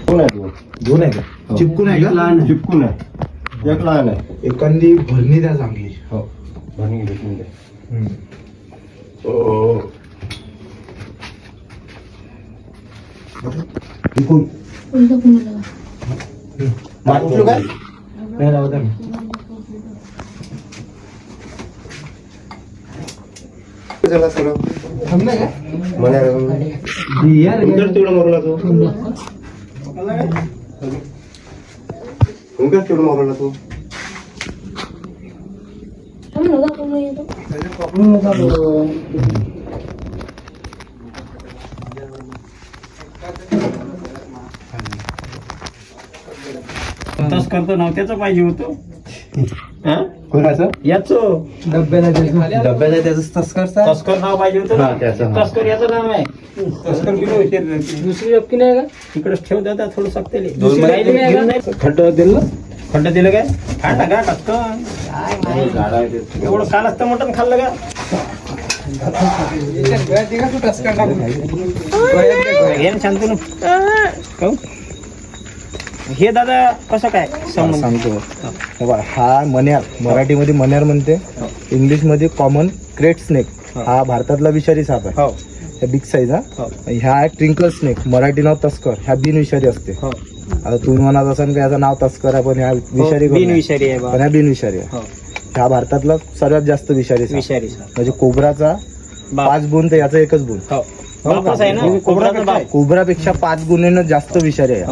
दोन आहे दोन. दोन आहे का? चिपकून आहे का? चिपकून आहे. एक लहान आहे. एखादी भरणी द्या चांगली. हो भरणी भेटून द्या. इकडून. उचलू काय? नाही राहू द्या. चला सर थांबलाय का? मला यार उंदर तेवढं मारला तो. उंदर तेवढं मारला तो. तस्कर तर नव्हत्याच पाहिजे होतो. कोणाचं? याच डब्याला त्याचं तस्करचा. तस्कर नाव पाहिजे होतं हा, ना. त्याचं नाव. तस्कर याचं नाव आहे. तस्कर बिलो दुसरी नक्की नाही का? इकडेच ठेव दादा थोडं सकतेले. खड्ड दिलं. खंड दिलं काय? खांडा का टस्कर एवढं काल असतं मटण खाल्लं का? हे ना शांतनु काहून? हे दादा कसं काय संबंध? सांगतो हे बघा, हा मण्यार मराठीमध्ये मण्यार म्हणते, इंग्लिश मध्ये कॉमन क्रेट स्नेक. हा भारतातला विषारी साप आहे. हो ह्या बिग साईज. हो ह्या ट्रिंकल स्नेक, मराठी नाव तस्कर. ह्या बिनविषारी असते. हो आता तुम्ही म्हणत असाल की याचं नाव तस्कर आहे पण ह्या विषारी कोण नाही. बिनविषारी आहे बा. पण ह्या बिनविषारी आहे. हो ह्या भारतातला सर्वात जास्त विषारी साप. विषारी साप. म्हणजे कोबराचा बाप. 5 गुण तर याचा 1च गुण. हो बापच आहे ना कोबराचा बाप. कोबरापेक्षा 5 गुणांना जास्त विषारी आहे.